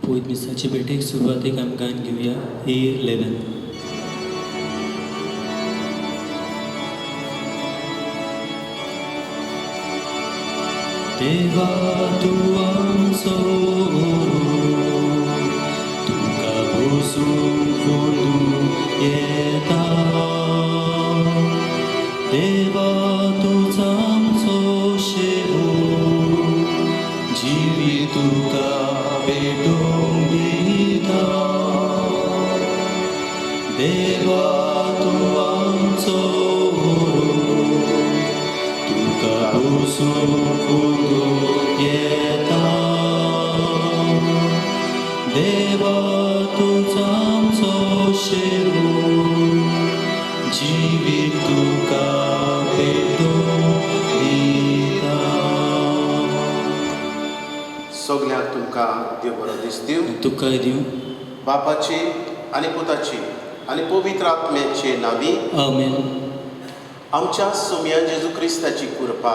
पवित्र मिसाची भेटेक सुरवातीक आमी गायन घेवया A11. देवा तूं आमचो तुका बसूंक फोंडूंक येता. देवा तूंच आमचो शेवो जिवी तुका भेटोंक दिता. देवा तूं आमचो तुका बसूंक फोंडूंक येता. देवा तूंच आमचो शेवो जिवी तुका भेटोंक दिता. सगल्यांक तुमकां देव बरो दीस दिवं. तुकाय दिवं. बापाची आनी पुताची आनी पवित्र आत्म्याचे नांवी. आमेन. आमच्या सोम्या जेजू क्रिस्ताची कृपा,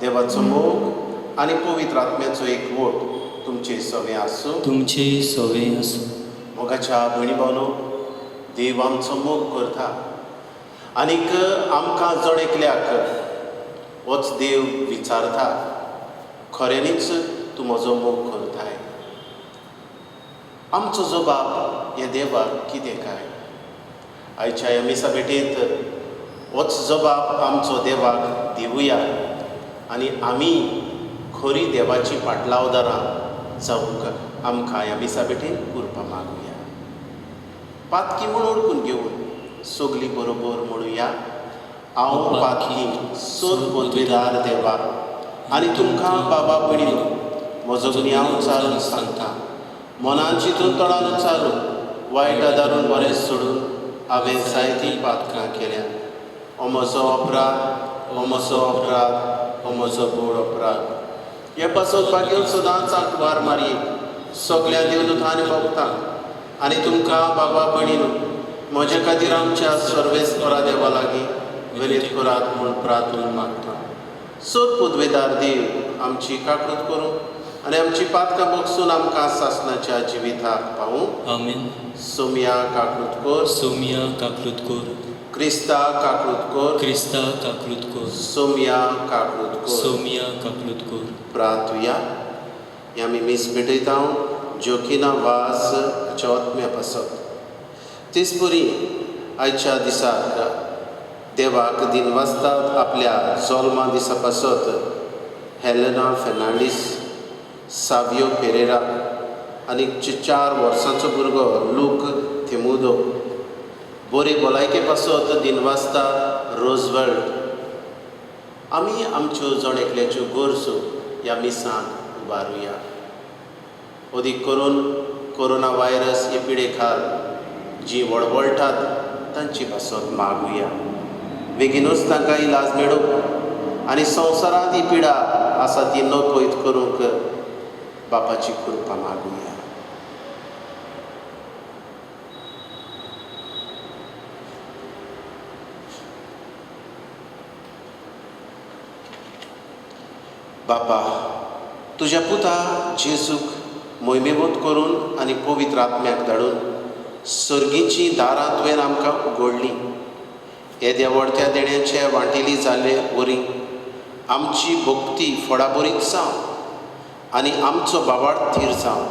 देवाचो मोग आनी पवित्र आत्म्याचो एकवट तुमचे सवे आसूं. तुमचे सवे आसूं. मोगाच्या भयणी भावनो, देव आमचो मोग करता आनीक आमकां जण एकल्याक होच देव विचारता, खऱ्यांनीच तूं म्हजो मोग करताय. आमचो जबाब ह्या देवाक कितें काय? आयच्या ह्या मिसा भेटेंत होच जबाब आमचो देवाक दिवया आनी आमी खरी देवाची पाटलावदारां जावंक आमकां ह्या मिसा भेटेंत कृपा मागुया. पातकी म्हूण ओळखून घेवन सगलीं बरोबर म्हणुया. हांव पातकी सोद पदवेदार देवा आनी तुमकां बाबा भयणीनो, म्हजो गुन्यांव चालून सांगता. मनान चिंतून तोंडान चालून वायट आदारून बरें सोडून हांवें जायतीं पातकां केल्या. हो म्हजो अपराध, हो म्हजो अपराध, हो म्हजो बोड अपराध. हे पासून भाग्य सदांच आंकवार मारये सगळ्या देवदूतांनी भोगतांक आनी तुमकां बाबा भयणीनो, म्हजे खातीर आमच्या सर्वेस्परा देवा लागीं विनीत करात म्हूण प्रार्थना मागता. सोद पदवेदार देव आमची काकूत करूं आनी आमची पातकां बगसून आमकां सासणाच्या जिविताक पावूं. आमेन. सोम्या काकूत कर. सोम्या काकूत कर. क्रिस्ता काकूत कर. क्रिस्ता काकूत कर. सोम्या काकूत कर. सोम्या काकूत कर. प्रार्थुया. आमी मीस भेटयता जोखिना वास चौथम्या पासत. तेच परी आयच्या दिसाक देवाक दिनवासतात आपल्या जल्मा दिसा पासत हेलेना फेर्नांडीस, सावियो पेरेरा आनी 4 वर्सांचो भुरगो लूक थेमुदो बरे भलायके पासत दिनवासता रोजवेल्ट. आमी आमच्यो जण एकल्याच्यो गरजो ह्या मिसान उबारुया. अदीक करून कोरोना व्हायरस हे पिडेखाल जी वळवळटात तांची पासत मागुया. बेगीनूच तांकां इलाज मेळूं आनी संवसारांत ही पिडा आसा ती नकळत करूंक बापाची कृपा मागुया. बापा, तुज्या पुता जेजूक मोहिमेवत करून आनी पवित्र आत्म्याक धाडून सर्गीची दारां तुवें आमकां उगडलीं. हे देवडत्या देण्याचे वांटिली जाल्ले वरी आमची भक्ती फडाबरीत जावं आनी आमचो बाबाड थीर जावं.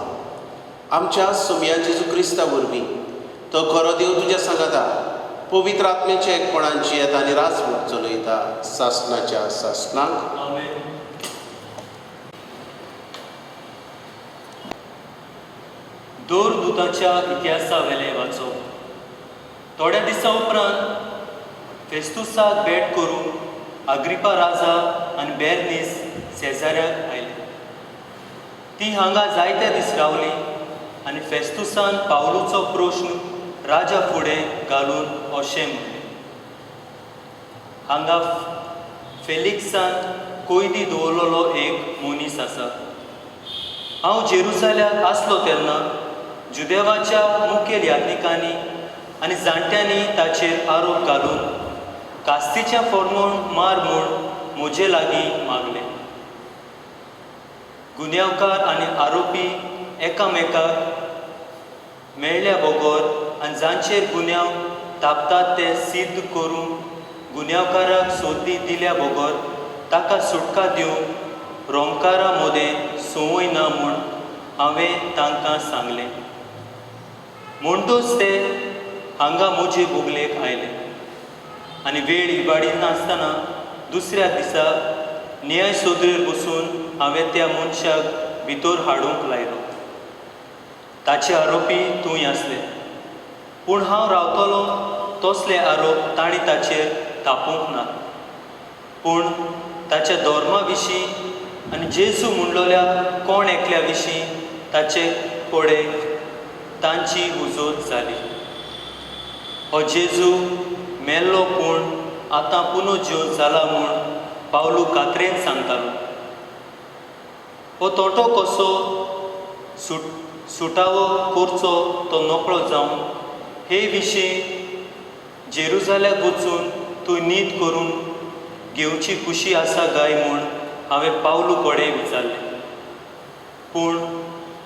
आमच्या सोम्या जेजू क्रिस्ता वरवीं तो खरो देव तुज्या सांगाता पवित्र आत्म्याच्या एकपणान जियेता आनी राजवट चलयता सासणाच्या सासणाक. आमेन. दोरदूताच्या इतिहासा वेले वाचो. थोड्या दिसा उपरांत फेस्तुसाक भेट करूंक अग्रिपा राजा आनी बेर्नीस सेजाऱ्याक आयली. ती हांगा जायते दीस रावली आनी फेस्तुसान पावलूचो प्रश्न राजा फुडें घालून अशें म्हणलें, हांगा फेलिक्सान कोयदी दवरलेलो एक मनीस आसा. हांव जेरुसाल्याक आसलो तेन्ना जुदेवाच्या मुखेल यात्रिकांनी आनी जाणट्यांनी ताचेर आरोप घालून कास्तीच्या फॉर्मोन मार म्हूण म्हजे लागीं मागले. गुन्यांवकार आनी आरोपी एकामेकाक मेळ्ळ्या बरोबर आनी जांचेर गुन्यांव तापतात ते सिद्ध करून गुन्यांवकाराक सोदी दिल्या बरोबर ताका सुटका दिवंक रोमकारा मोदें संवय ना म्हूण हांवें तांकां सांगलें. म्हणटूच ते हांगा म्हजे बुगलेक आयले आनी वेळ इबाडी नासतना दुसऱ्या दिसा न्याय सोदरेर बसून हांवें त्या मनशाक भितर हाडूंक लायलो. ताचे आरोपी तूंय आसले, पूण हांव रावतलों तसले आरोप तांणी ताचेर थापूंक ना. पूण ताच्या धर्मा विशीं आनी जेजू म्हणलोल्या कोण एकल्या विशीं ताचे कोडे तांची उजोत जाली. हो जेजू मेल्लो पूण आतां पुनर्जीव जाला म्हूण पावलू कात्रेन सांगतालो. हो तोटो कसो सुटावो करचो तो नकळो जावन हे विशीं जेरुजाल्याक वचून तूं न्हीद करून घेवची खुशी आसा काय म्हूण हांवें पावलू कोडे विचारलें. पूण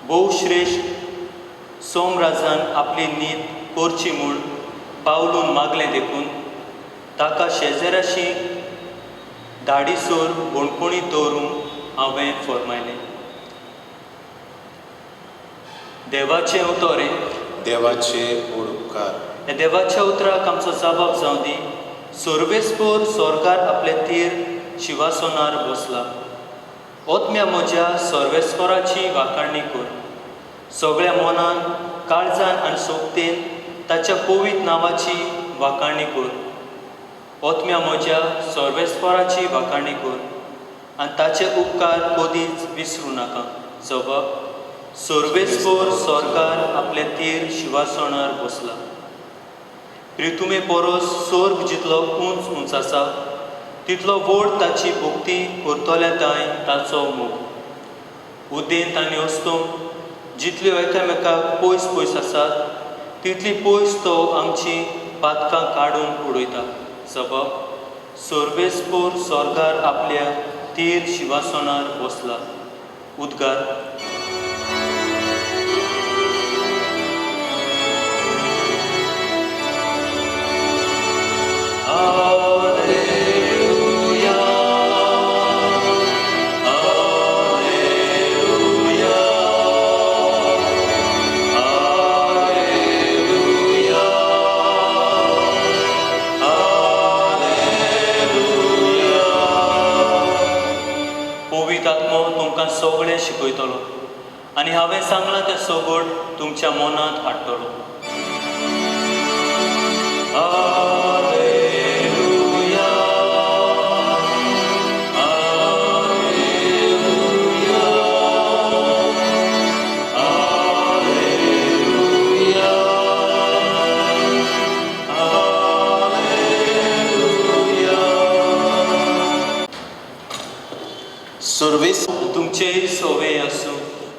भोव श्रेश्ठ सोमराजान आपली न्हीद करची म्हूण पावलून मागलें देखून ताका शेजाऱ्याशी धाडीसोर बोणकुणी दवरूंक हांवें फरमायलें. देवाचें उतोरें. देवाचे उपकार. हे देवाच्या उतराक आमचो जबाब जावं दी. सर्वेस्पर स्वर्गार आपले तीर शिवासोनार बसला. ओतम्या म्हज्या सर्वेस्पराची वाखाणणी कर. सगळ्या मनान काळजान आनी सोबतेन ताच्या पवित्र नांवाची वाखाणणी कर. ओतम्या म्हज्या सर्वेस्पराची वाखाणणी कर आनी ताचे उपकार कधीच विसरूं नाका. जबाब. सर्वेस्पर स्वर्गार आपले तीर शिवासोनार बसला. प्रितुमे परस स्वर्ग जितलो उंच उंच आसा तितलो व्हड ताची भक्ती करतल्या थंय ताचो मोग. उदेंत आनी वस्तूंक जितल्यो एकामेकाक पयस पयस आसात तितली पयस तो आमची पातकां काडून उडयता. जबाब. सर्वेस्पर स्वर्गार आपल्या तीर शिवासोनार बसला. उद्गार. सगळें शिकयतलो आनी हांवें सांगलां तें सगळ तुमच्या मनांत हाडटलो. सर्वेस तुमचेय सोवे आसूं.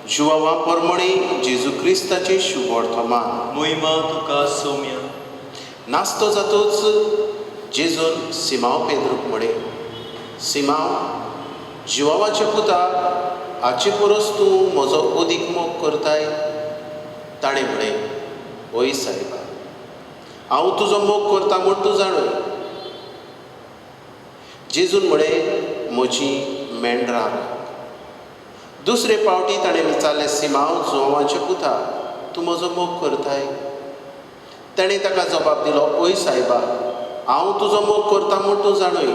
जुवावा परमणे जेजू क्रिस्ताचे शुभ वर्तमान. मोहिमा तुका सौम्य. नासतो जातोच जेजून सिमांव पेद्रूक म्हणे, सिमांव, जुवावाच्या पुता, हाचे परस तूं म्हजो अदीक मोग करताय. ताणें म्हळें, ओय सायबा, हांव तुजो मोग करता म्हूण तूं जाणय. जेजून म्हळें, म्हजी मेंढरां राख. दुसरे फावटी ताणें विचारलें, सिमांव, जुवावाच्या पुता, तूं म्हजो मोग करताय? ताणें ताका जबाब दिलो, ओय सायबा, हांव तुजो मोग करता म्हूण तूं जाणय.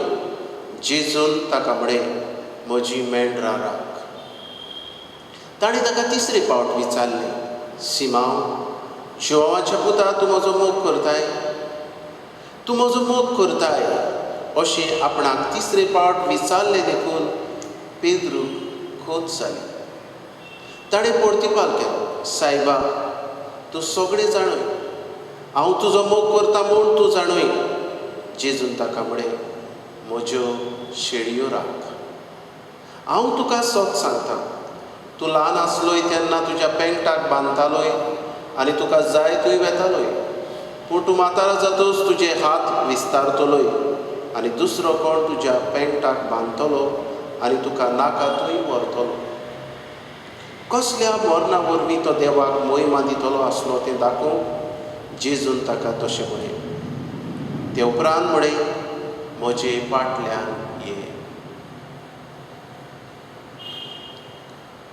जेजून ताका म्हळें, म्हजी मेंढरां राख. ताणें ताका तिसरे फावट विचारलें, सिमांव, जुवावाच्या पुता, तूं म्हजो मोग करताय? तूं म्हजो मोग करताय अशें आपणाक तिसरे फावट विचारलें देखून पेद्रूक खोस जाली. ताणें परतिपाल केलो, सायबा, तूं सगळें जाणय, हांव तुजो मोग करता म्हूण तूं जाणय. जेजून ताका म्हळें, म्हज्यो शेळयो राख. हांव तुका सत सांगतां, तूं ल्हान आसलोय तेन्ना तुज्या पेंगटाक बांदतालोय आनी तुका जाय थंय वेतालोय. पूण तूं म्हातारो जातूच तुजे हात विस्तारतलोय आनी दुसरो कोण तुज्या पेंगटाक बांदतलो आनी तुका नाका थंय व्हरतलो. कसल्या मरणा वरवीं तो देवाक मोहिमा दितलो आसलो तें दाखोवंक जेजून ताका तशें म्हळें. ते उपरांत म्हळें, म्हजे फाटल्यान ये.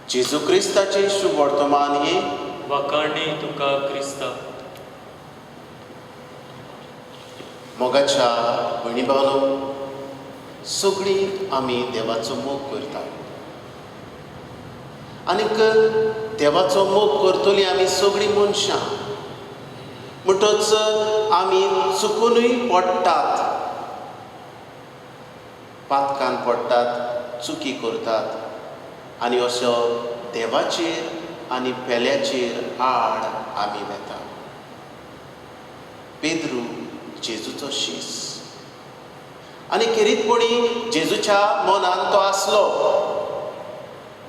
जेजू क्रिस्ताचें शुभ वर्तमान हे वखाणी तुका क्रिस्ता. मोगाच्या भयणी भावनो, सगळीं आमी देवाचो मोग करतात. आनीक देवाचो मोग करतलीं आमी सगळीं मनशां. म्हणटच आमी चुकूनय पडटात, पातकान पडटात, चुकी करतात आनी असो देवाचेर आनी पेल्याचेर आड आमी वेतात. पेद्रू जेजूचो शीस आनी खेरीतपणी जेजूच्या मनान तो आसलो.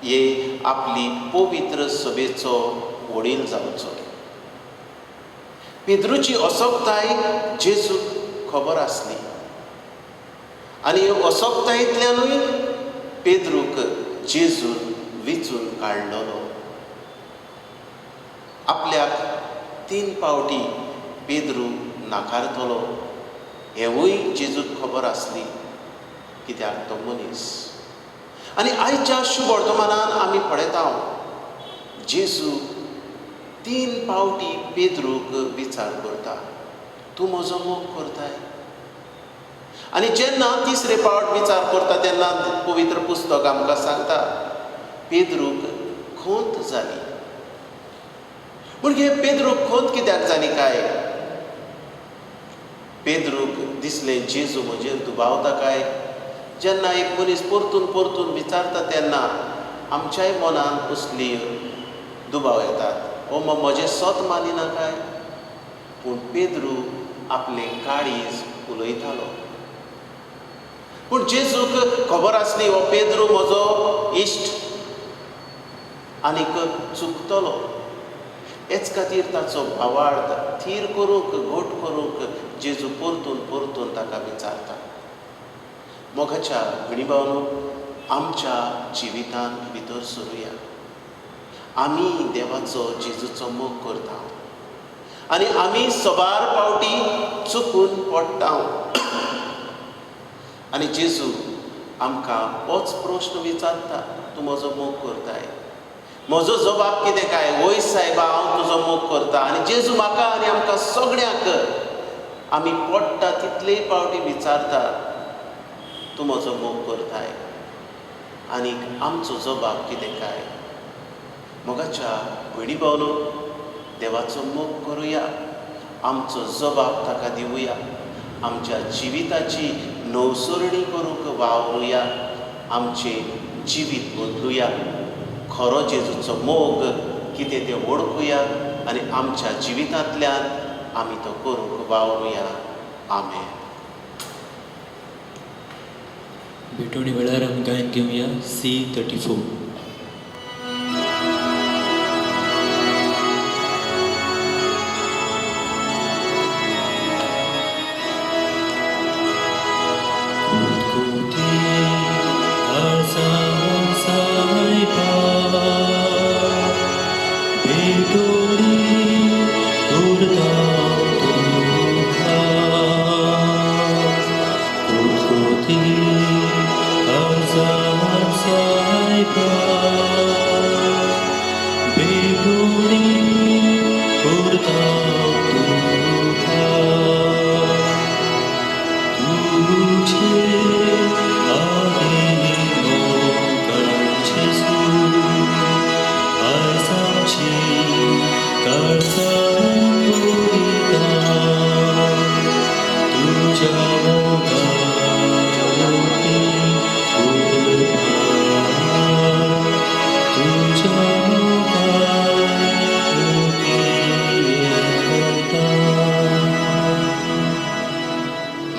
हे आपली पवित्र सभेचो वडील जावचो. पेद्रूची अशोकताय जेजूक खबर आसली आनी ह्यो अशोकतायेंतल्यानूय पेद्रूक जेजून विचून काडलोलो. आपल्याक 3 फावटी पेद्रू नाकारतलो हेवूय जेजूक खबर आसली, कित्याक तो मनीस. आनी आयच्या शुभ वर्तमानान आमी पळयता जेजू 3 फावटी पेद्रूक विचार करता, तूं म्हजो मोग करताय. आनी जेन्ना 3रे फावट विचार करता तेन्ना पवित्र पुस्तक आमकां सांगता पेद्रूक खोंत जाली. पूण हे पेद्रूक खोंत कित्याक जाली काय? पेद्रूक दिसलें जेजू म्हजेर दुबावता काय. जेन्ना एक मनीस परतून परतून विचारता तेन्ना आमच्याय मनान कसली दुबाव येतात. ओ म्हजें सोत मानिना काय. पूण पेद्रू आपलें काळीज उलयतालो. पूण जेजूक खबर आसली हो पेद्रू म्हजो इश्ट आनीक चुकतलो. हेच खातीर ताचो भावार्थ थीर करूंक, घोट करूंक जेजू परतून परतून ताका विचारता. मोगाच्या भयणी भावनो, आमच्या जिवितान भितर सरुया. आमी देवाचो जेजूचो मोग करता आनी आमी सबार फावटी चुकून पडटा. आनी जेजू आमकां होच प्रश्न विचारता, तूं म्हजो मोग करताय. म्हजो जबाब कितें काय? वय सायबा, हांव तुजो मोग करता. आनी जेजू म्हाका आनी आमकां सगळ्यांक आमी पडटा तितलेय फावटी विचारता, तूं म्हजो मोग करताय. आनीक आमचो जबाब कितें काय? मोगाच्या भयणी भावनो, देवाचो मोग करुया, आमचो जबाब ताका दिवया, आमच्या जिविताची नवसरणी करूंक वावरुया, आमचें जिवीत बदलुया. खरो जेजूचो मोग कितें तें वळखुया आनी आमच्या जिवितांतल्यान आमी तो करूंक वावरुया. आमेन. भेटवणी वेळार आमी गायन घेवया C34.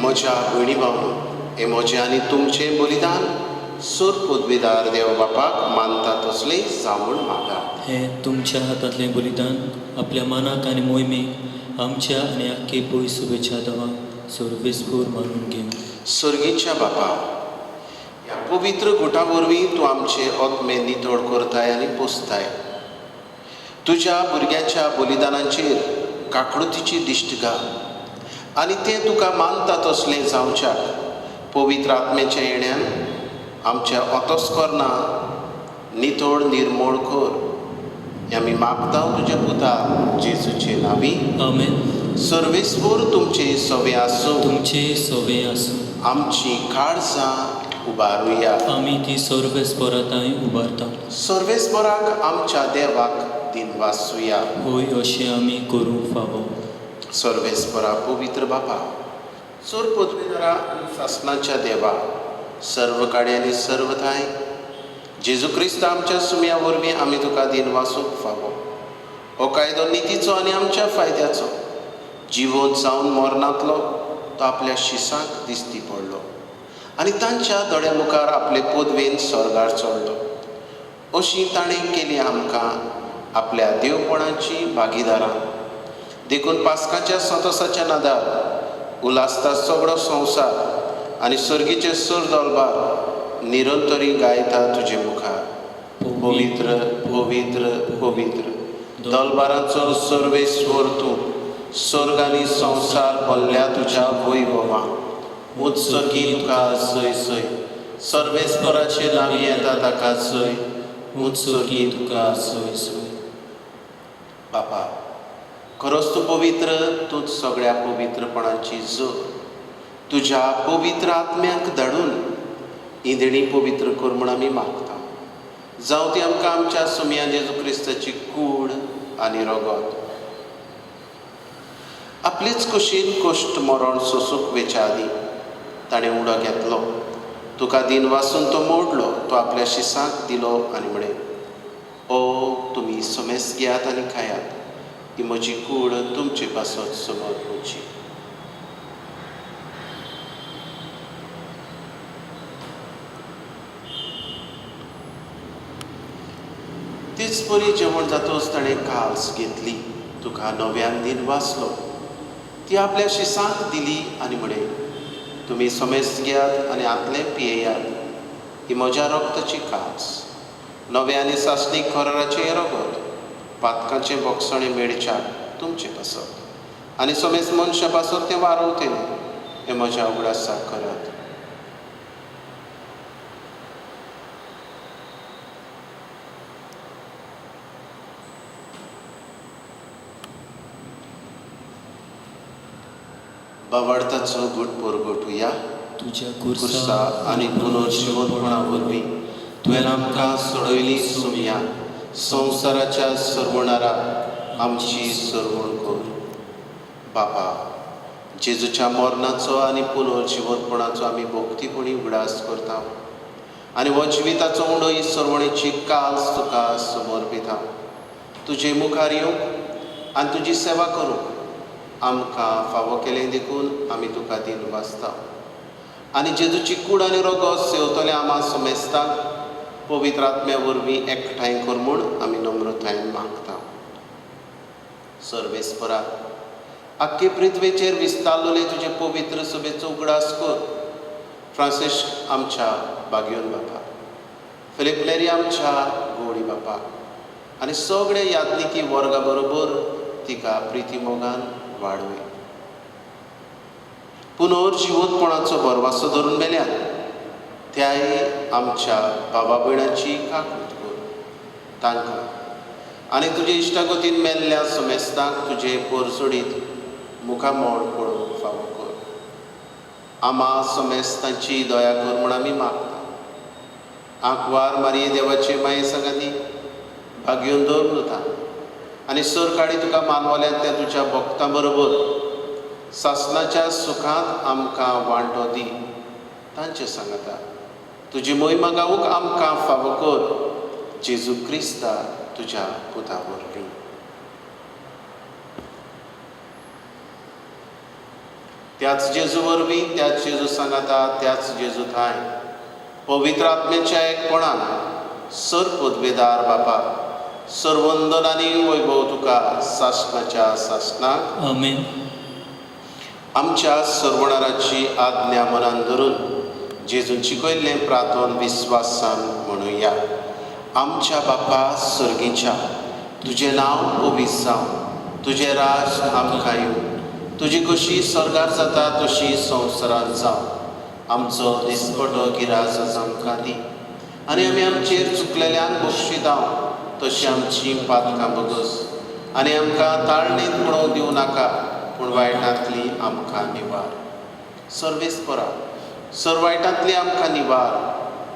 म्हज्या भयणी भावनो, हें म्हजें आनी तुमचें बलिदान सोर पदवीदार देव बापाक मानता तसलें जावून मागा. हें तुमच्या हातांतलें बलिदान आपल्या मानाक आनी मोहिमेक आमच्या आनी आख्खे पळय शुभेच्छा देवाक सर्वेस्पूर मानून घेवन. सर्गेच्या बापा, ह्या पवित्र गुटा वरवीं तूं आमचे आत्मे नितळ करताय आनी पोसताय. तुज्या भुरग्याच्या बलिदानाचेर काकळुतीची दिश्ट घाल आनी तें तुका मानता तसलें जावच्याक पवित्र आत्म्याच्या येण्यान आमच्या ओतोस्कोरना नितळ निर्मळ कर. हें आमी मागता तुज्या पुता जेजूचे नांवी. आमेन. सर्वेस्वर तुमचे सवे आसूं. तुमचे सोबे आसूं. आमची काळजां उबारुया. आमी ती सर्वेस्पराताय उबारता. सर्वेस्पराक आमच्या देवाक दिनवासुया. होय अशें आमी करूंक फावो. सर्वेस्परा पवित्र बापा, चोर पदवीधरा आनी शासनाच्या देवा, सर्व काडे आनी सर्वथाय जेजू क्रिस्त आमच्या सुमया वरवीं आमी तुका दिनवासूंक फावो. हो कायदो नितीचो आनी आमच्या फायद्याचो. जिवंत जावन मरणांतलो तो आपल्या शिसांक दिसती पडलो आनी तांच्या दोळ्या मुखार आपले पदवेन स्वर्गार चडलो. अशीं ताणें केली आमकां आपल्या देवपणाची भागीदारां. देखून पास्काच्या संतोसाच्या नादार उलासता सगळो संवसार आनी सर्गीचे सर दलबार निरंतरी गायता तुजे मुखार. पवित्र पवित्र पवित्र दलबारांचो सर्वेस्वर तूं. स्वर्ग आनी संवसार भरल्या तुज्या वैभवान. उत्सुकी तुका सय सय. सर्वेस्पराचे नांव येता ताका सय. उत्सुकी तुका सय सय. बापा, खरोच तूं पवित्र. तूंच सगळ्या पवित्रपणाची जोड. तुज्या पवित्र आत्म्याक धाडून इंदणी पवित्र कर म्हूण आमी मागता. जावं ती आमकां आमच्या सुमया जेजू क्रिस्ताची कूड आनी रगत आपलेच कुशीन कश्ट मरण सोसूंक वेच्या आदीं ताणें उडो घेतलो. तुका दिन वासून तो मोडलो. तो आपल्या शिसांक दिलो आनी म्हणे, ओ तुमी समेस घेयात आनी खायात. ही म्हजी कूड तुमचे पासत समर्पूची. तेच परी जेवण जातोच ताणें काल्स घेतली. तुका नव्यान दिन वाचलो. ती आपल्या शिसांक दिली आनी म्हणे, तुमी समेस घेयात आनी आतले पियेयात. ही म्हज्या रक्ताची कास. नवे आनी सासणीक खराराचें रगत पातकाचें बोगसणें मेळच्याक तुमचे पासत आनी समेस मनशा पासत तें वारवतेले. हें म्हज्या उगडासाक करात. बावार्थाचो घुट परगटुया. तुज्या कुर्सा आनी पुनर्जीवनपणा वरवीं तुवें आमकां सोडयली सुमया. संवसाराच्या सरवणारा आमची सरवण कर. बापा, जेजूच्या मरणाचो आनी पुनर्जीवनपणाचो आमी भोगतीपणी उगडास करता आनी हो जिविताचो उंडो ही सरवणेची काल्स तुका समर्पिता. तुजे मुखार येवंक आनी तुजी सेवा करूंक आमकां फावो केलें देखून आमी तुका दिन वाचता. आनी जेजूची कूड आनी रगत सेवतले आमा समेस्ताक पवित्र आत्म्या वरवीं एकठांय कर म्हूण आमी नम्रतायेन मागता. सर्वेस्परा, आख्खे पृथ्वेचेर विस्तारलोले तुजे पवित्र सभेचो उगडास कर. फ्रांसिस्क आमच्या बागयोन बापा, फिलिप नेरी आमच्या गोडी बापा आनी सगळे यात्निकी वर्गा बरोबर तिका प्रिती मोगान वाडोय. पुनर्जीवनपणाचो बरवासो धरून मेल्यान त्याय आमच्या बाबा भयणाची काकूट कर. तांकां आनी तुजे इश्टागतीन मेल्ल्या समेस्तांक तुजे परसोडीत मुखामोड पडोवंक फावो कर. आमा समेस्तांची दया कर म्हूण आमी मागता. आंकवार मारये देवाचे माये सांगाती भाग्योन दवरून उरता आनी सर काडी तुका मानवल्यान त्या तुज्या भक्तां बरोबर सासणाच्या सुखांत आमकां वांटो दी. तांचे सांगता तुजी मोहिमा गावूंक आमकां फावो कर. जेजू क्रिस्ता तुज्या पुता वरवीं. त्याच जेजू वरवीं, त्याच जेजू सांगता, त्याच जेजू थाय पवित्र आत्म्याच्या एकपणान सर पदवेदार बापा, सर्वंदन आनी वैभव तुका सासणाच्या सासणाक. आमेन. आमच्या सर्वणाराची आज्ञा मनान धरून जेजून शिकयल्लें प्रार्थोन विस्वासान म्हणुया. आमच्या बापा सर्गीच्या, तुजें नांव पवित्र जावं, तुजें राज आमकां येवं, तुजी कशी स्वर्गार जाता तशी संवसारांत जावं. आमचो दिसपटो गिरास आमकां दी, आनी आमी आमचेर चुकलेल्यांक बक्षितांव तशी आमची पातकां बगस, आनी आमकां ताळणेंत पडोवंक दिवं नाका, पूण वायटांतली आमकां निवार. सर्वेस्परा, वायटांतली आमकां निवार.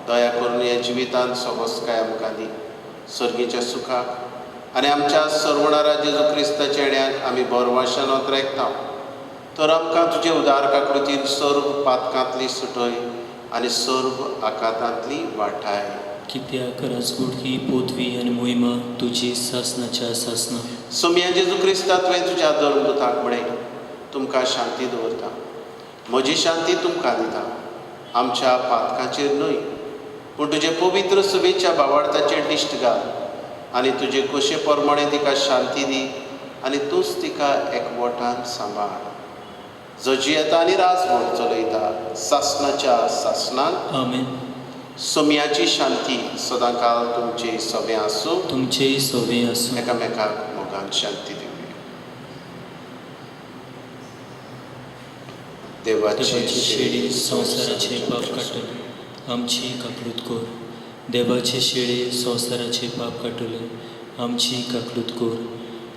दया करून ह्या जिवितांत सोबस्काय आमकां दी. सर्गीच्या सुखाक आनी आमच्या सर्वणारा जेजू क्रिस्ताच्या येण्याक आमी बोरवाशान ओतरेकता. तर आमकां तुजे उदार काकृतीन सर्व पातकांतली सुटय आनी सर्व आकांतांतली वाटाय. कित्याक राजगुडकी पोतवी आनी मोहिमा तुजी सासनाच्या सासना. सोम्या जेजू क्रिस्ता तुवें तुज्या धर्मदुताक म्हणय, तुमकां शांती दवरता. म्हजी शांती तुमकां दिता. आमच्या पातकांचेर न्हय, पूण तुजे पवित्र सभेच्या भावार्थाचेर दिश्ट घाल, आनी तुजे कशे परमणे तिका शांती दी, आनी तूंच तिका एकवटान सांबाळ. जो जियेता आनी राजभर चलयता सासनाच्या सासनान. आमेन. सोम्याची शांती सदांकाळ तुमचे सवे आसूं. तुमचेय सोवे आसूं. एकामेकाक मोगान शांती दिवया. देवाची शेळी संवसाराचे पाप काडटले, आमची काकूट कोर. देवाचे शेळी संवसाराचे पाप काडटले, आमची काकूट कोर.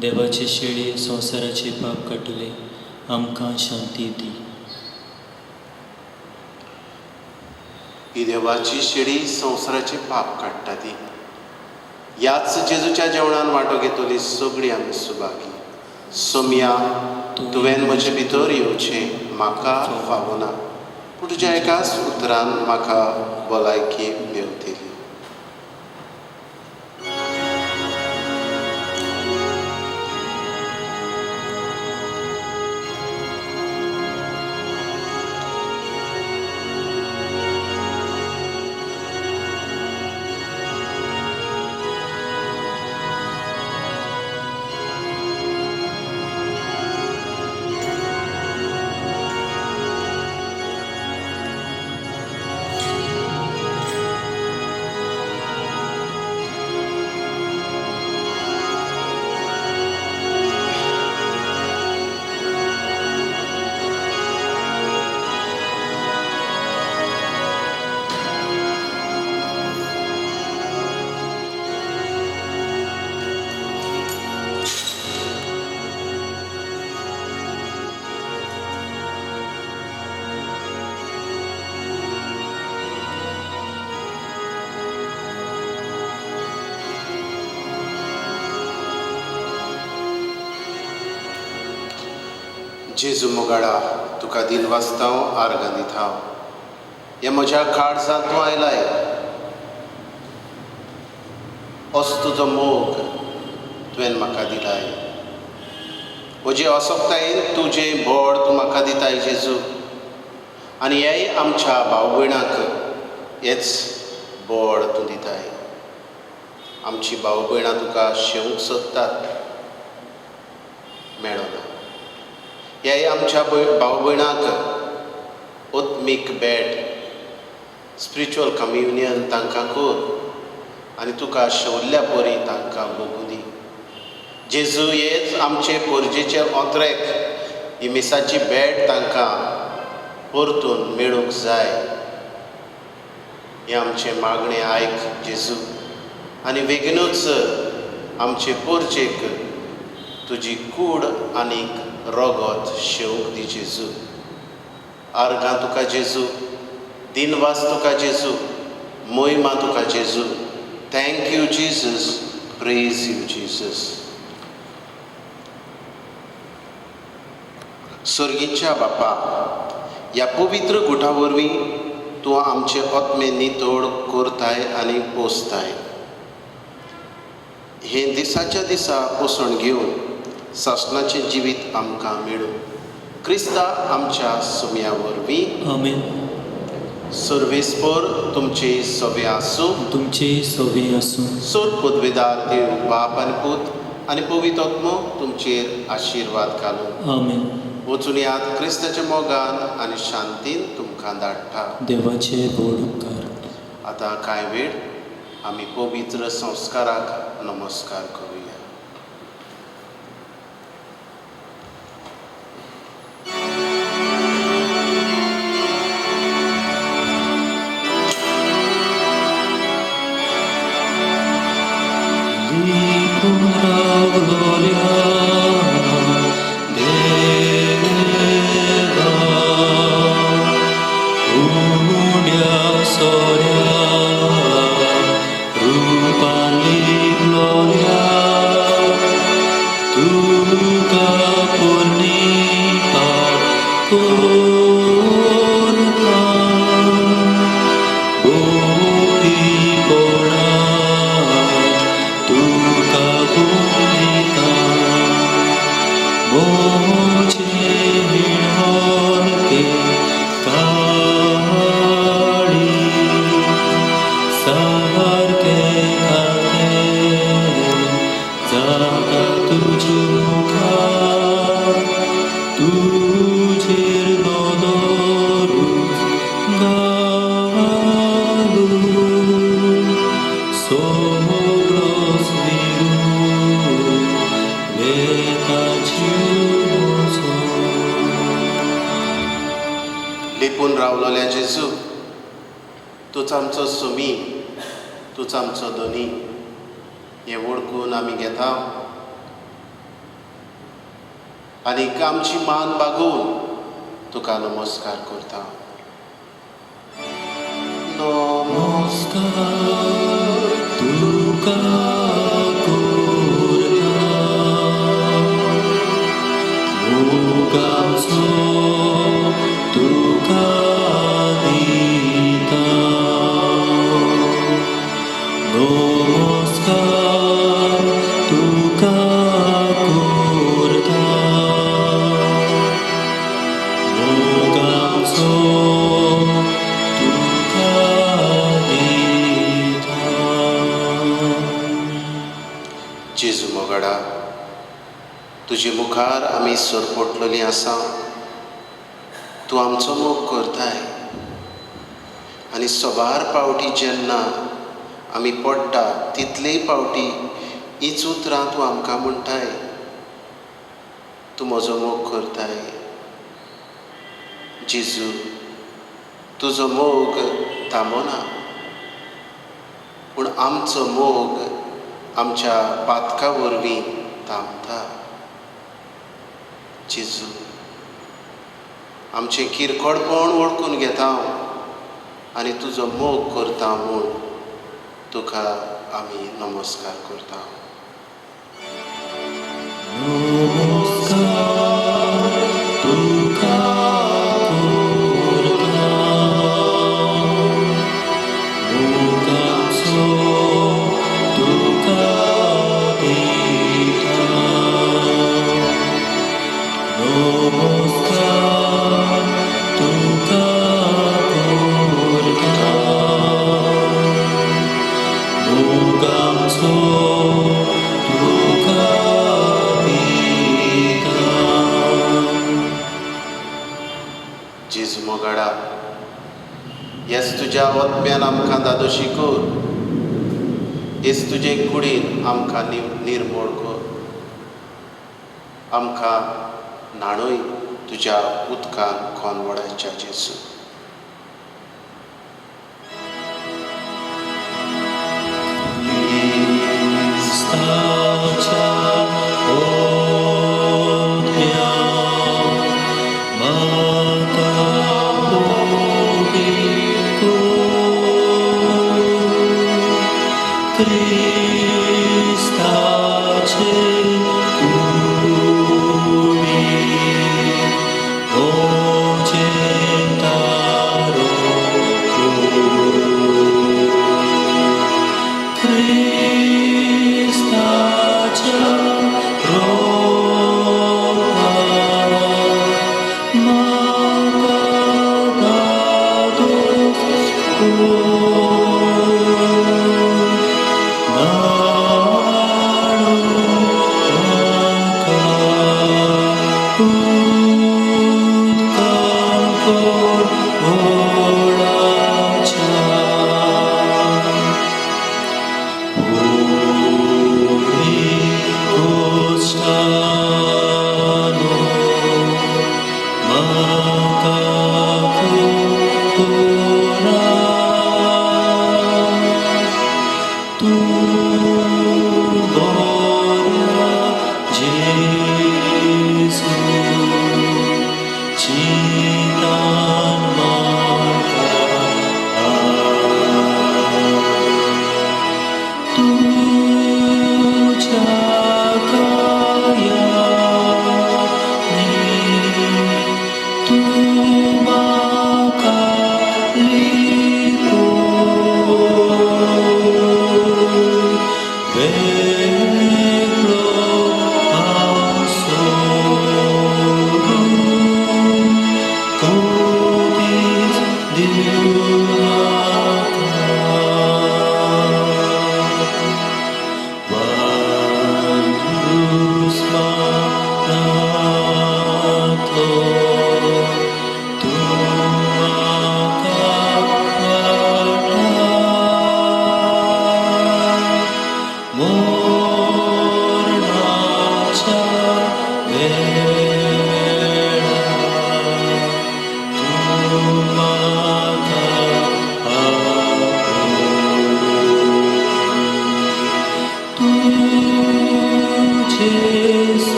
देवाचे शेळी संवसाराचे पाप काडटले, आमकां शांती दी. ही देवाची शेळी संवसाराचे पाप काडटा ती. ह्याच जेजूच्या जेवणान वांटो घेतली सगळीं आमी सुभागी. सोम्या, तुवें म्हजे भितर येवचें म्हाका फावना, पूण तुज्या एकाच उतरान म्हाका भलायकी मेवतली. जेजू मोगाडा, तुका दिन वाचतांव आर्गां दितांव. ह्या म्हज्या काळजांत तूं आयलाय. असो तुजो मोग तुवें म्हाका दिलाय. म्हजे असोकतायेन तुजें बोड तूं म्हाका दिताय जेजू. आनी हेय आमच्या भाव भयणाक हेच बोड तूं दिताय. आमची भाव भयणां तुका शेवंक सोदतात, मेळना. ह्याय आमच्या भाव भयणांक ओत्मीक भेट, स्पिरिच्युअल कम्युनियन तांकां कर, आनी तुका शेवल्ल्या परी तांकां भोगूं दी. जेजू, हेच आमचे पोरजेचेर ओतरेक ही मिसाची भेट तांकां परतून मेळूंक जाय. हें आमचें मागणें आयक जेजू, आनी बेगीनूच आमचे पोरजेक तुजी कूड आनीक रगत शेवंक दी जेजू. आर्गां तुका जेजू, दिनवास तुका जेजू, मोहिमा तुका जेजू. Thank you Jesus, praise you Jesus. सर्गीच्या बापा, ह्या पवित्र गुटा वरवीं तूं आमचे आत्मे नितोड करताय आनी पोसताय. हे दिसाच्या दिसा पोसण घेवन सासणाचें जिवीत आमकां मेळूं. क्रिस्ता आमच्या सुम्या वरवीं. आमेन. सर्वेस्पर तुमचे सवे आसूं. तुमचे सवे आसूं. सोड पदवेदार देव बाप आनी पूत आनी पवित्र आत्मो तुमचेर आशिर्वाद घालूं. आमेन. वचून यात क्रिस्ताच्या मोगान आनी शांतीन तुमकां धाडटा. देवाचे गोड उपकार. आतां कांय वेळ आमी पवित्र संस्काराक नमस्कार करूया. लिपून रावलोल्या जेजू, तूच आमचो सुमी, तूच आमचो दोनी, हें वळखून आमी घेता आनीक आमची मान बागोवन तुका नमस्कार करता. नमस्कार तुका करता, मोगाचो तुका दिता. नमस्कार तुका करता, मोगाचो तुका दिता. जेजू मोगडा, तुजे मुखार आमी सरपटलेलीं आसा. तूं आमचो मोग करताय आनी सोबार पावटी जेन्ना आमी पडटा तितलेय पावटी हीच उतरां तूं आमकां म्हणटाय. तूं म्हजो मोग करताय. जेजू, तुजो मोग थांबना, पूण आमचो मोग आमच्या पातका वरवीं थांबता. जेजू, आमचें किरकोळपण वळखून घेता आनी तुजो मोग करता म्हूण तुका आमी नमस्कार करता. नमस्कार तुका करता, मोगाचो तुका दिता. नमस्कार तुका करता, मोगाचो तुका दिता. जेजू मोगडा, हेच तुज्या वतम्यान आमकां दादोशी कर. हेच तुजे कुडीन आमकां निर्मळ कर. आमकां न्हाणूय तुज्या उदकान खोनवडाच्या जेजू. क्रिस्ताच्या ओंथ्या म्हाका पवित्र कर. क्रिस्ताचे कुडी म्हजे दारो कर. क्रिस्ताच्या रोगान म्हाका दादोस कर. नाणून म्हाका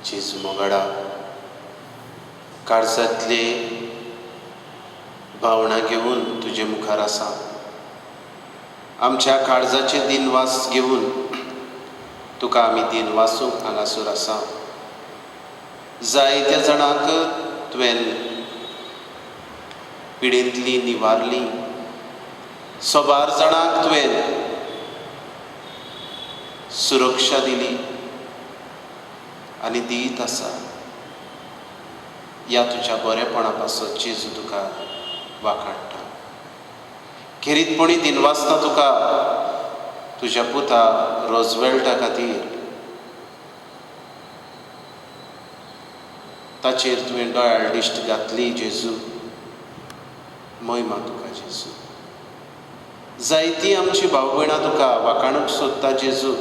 जेजू मोगाडा काळजांतले भावना घेवन तुजे मुखार आसा. आमच्या काळजाचे दिनवास घेवन तुका आमी दिन वासूंक हांगासर आसा. जायत्या जाणांक तुवें पिडेंतली निवारली. सोबार जाणांक तुवें सुरक्षा दिली आनी दीत आसा. ह्या तुज्या बरेपणा पासत जेजू तुका वाखाणटा. खेरीतपणी दिनवासता तुका तुज्या पुता रोजवेल्टा खातीर ताचेर तुवें दोळ्यार दिश्ट घातली. जेजू महिमा तुका जेजू. जायतीं आमची भाव भयणां तुका वाखाणूंक सोदता जेजू.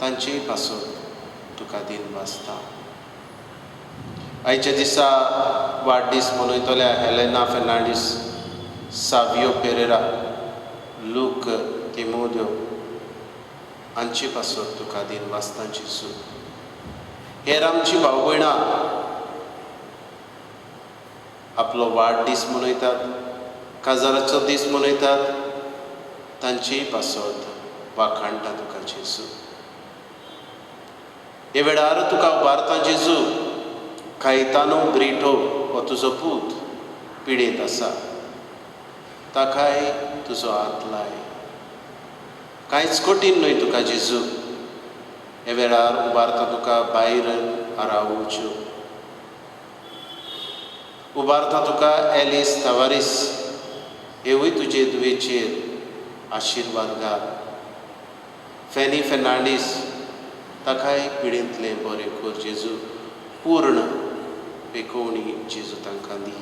तांचेय पासून तुका दिन वाजता. आयच्या दिसा वाडदीस मनयतल्या हेलेना फेर्नांडीस, सावियो पेरेरा, लूक तिमोथ्यो हांचे पासून तुका दिन वाजता जेजू. हेर आमची भाव भयणां आपलो वाडदीस मनयतात, काजाराचो दीस मनयतात. तांचेय पासत वाखाणटा तुका जेजू. हे वेळार तुका उबारता जेजू. कायतानो ब्रिटो हो तुजो पूत पिडेत आसा. ताकाय तुजो हात लाय. कांयच कठीण न्हय तुका जेजू. हे वेळार उबारता तुका बायरन आराउजो. उबारता तुका एलिस तावारीस. हेवूय तुजे दुयेचेर आशिर्वाद घाल. फॅनी फेर्नांडीस ताकाय पिडेंतले बरें कर जेजू. पूर्ण पेकोवणी जेजू तांकां दी.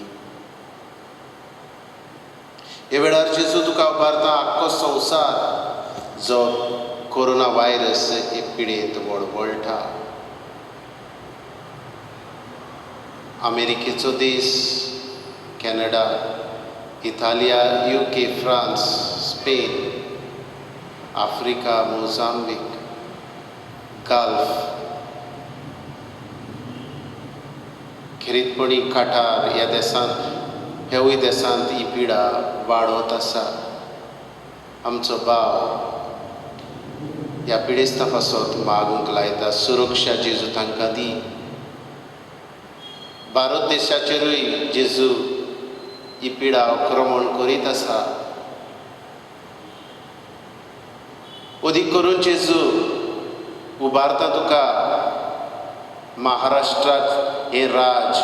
हे वेळार जेजू तुका उबारता आख्खो संवसार जो कोरोना वायरस हे पिडेंत वळवळटा. अमेरिकेचो देश, कॅनडा, इटालिया, UK, France, Spain, Africa, Mozambique, Gulf, खेरीतपणी काटार ह्या देशांत, ह्यावूय देशांत ही पिडा वाडत आसा. आमचो भाव ह्या पिडेस्ता पासत मागूंक लायता. सुरक्षा जेजू तांकां दी. भारत देशाचेरूय जेजू ही पिडा आक्रमण करीत आसा. अदीक करून जेजू उबारता तुका महाराष्ट्राक हे राज.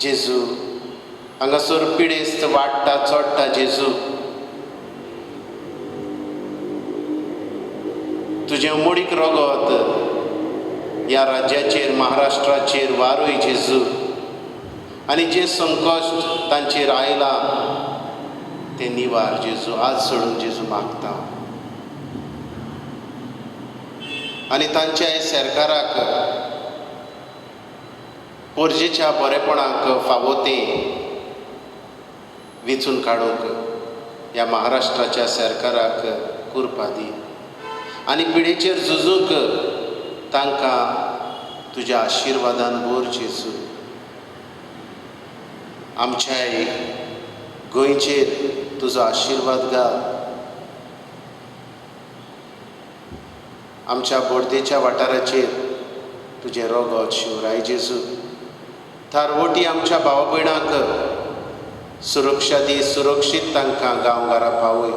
जेजू हांगासर पिडेस्त वाडटा चडटा जेजू. तुजें मोडीक रगत ह्या राज्याचेर महाराष्ट्राचेर वारूय जेजू. आनी जे संकश्ट तांचेर आयलां तें निवार जेजू. आज सोडून जेजू मागता. आनी तांच्या सरकाराक पोरजेच्या बरेपणाक फावो तें वेंचून काडूंक ह्या महाराष्ट्राच्या सरकाराक कुरपा दी. आनी पिडेचेर झुजूंक तांकां तुज्या आशिर्वादान भर जेजू. आमच्याय गोंयचेर तुजो आशिर्वाद घाल. आमच्या बोर्देच्या वाठाराचेर तुजें रगत शिवराय जेजू. थारवटी आमच्या भाव भयणांक सुरक्षा दी. सुरक्षीत तांकां गांवघरां पावय.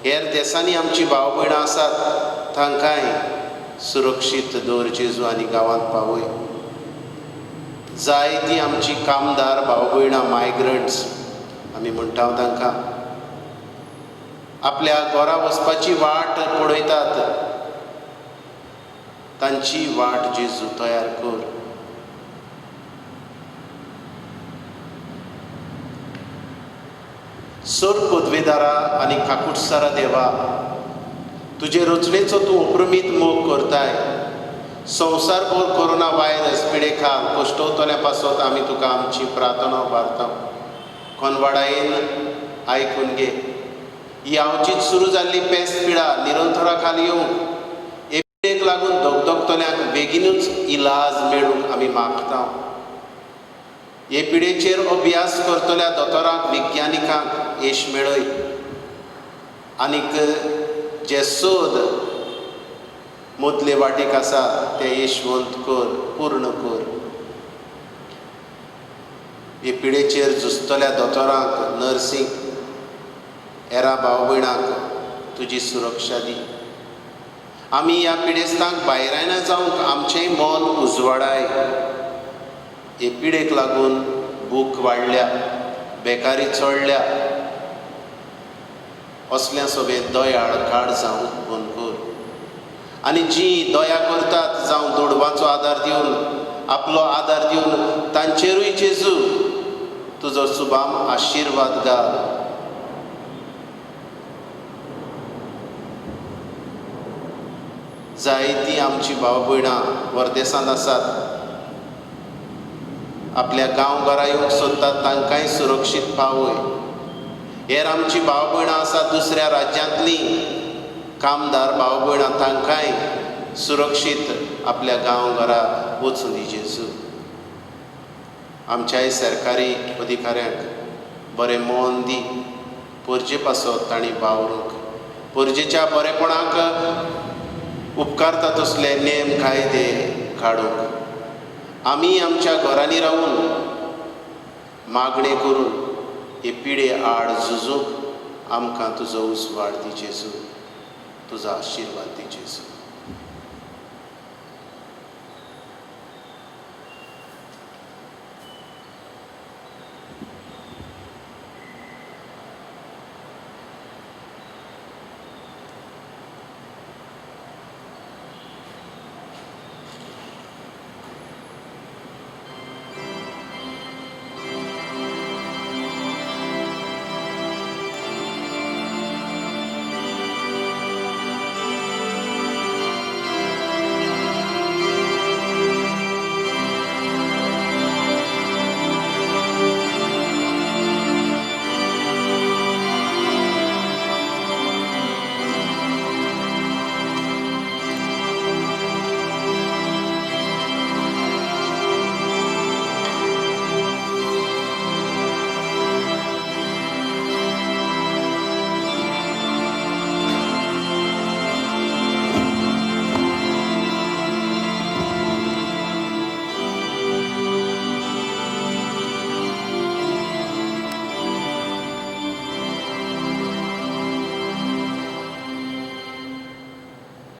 हेर देशांनी आमची भाव भयणां आसात तांकांय सुरक्षीत दवर जेजू आनी गांवांत पावय. जायतीं आमची कामदार भाव भयणां मायग्रंट्स आमी म्हणटा तांकां आपल्या घरा वचपाची वाट पळयतात. तांची वाट जेजू तयार कर. सर पदवेदारा आनी काकुटसारा देवा, तुजे रचनेचो तूं अप्रमीत मोग करताय. संवसारभर कोरोना वायरस पिडेखाल कश्टवतल्या पासत आमी तुका आमची प्रार्थना उबारता. कोनवाडायेन आयकून घे. ही आवचीत सुरू जाल्ली पेस्त पिडा निरंतरा खाली येवंक पिडेक लागून दोगदोगतल्यांक बेगीनूच इलाज मेळूंक आमी मागता. हे पिडेचेर अभ्यास करतल्या दोतोरांक विज्ञानिकांक येश मेळय. आनीक जे सोद मदले वाटेक आसा ते यशवंत कर, पूर्ण कर. हे पिडेचेर झुजतल्या दोतोरांक, नर्सींक, हेरा भाव भयणांक तुजी सुरक्षा दी. आमी ह्या पिडेस्तांक भायरायना जावंक आमचेंय मन उजवाडाय. हे पिडेक लागून भूक वाडल्या, बेकारी चडल्या, असल्या सगळे दयाळ काड जावंक बंद कर. आनी जीं दया करतात जावं दोडवाचो आदार दिवन, आपलो आदार दिवन तांचेरूय जेजू तुजो सुबाम आशिर्वाद घाल. जायतीं आमचीं भाव भयणां परदेसांत आसात, आपल्या गांवघरा येवंक सोदतात, तांकांय सुरक्षीत पावय. हेर आमचीं भाव भयणां आसात दुसऱ्या राज्यांतलीं कामदार भाव भयणां, तांकांय सुरक्षीत आपल्या गांवघरा वचूं दी जेजू. आमच्याय सरकारी अधिकाऱ्यांक बरें मोन दी, परजे पासत तांणी वावरूंक, परजेच्या बरेपणाक उपकारता तसले नेम कायदे काडूंक. आमी आमच्या घरांनी रावून मागणें करून हे पिडे आड झुजूंक आमकां तुजो उजवाड दी जेजू, तुजो आशिर्वाद दी जेजू.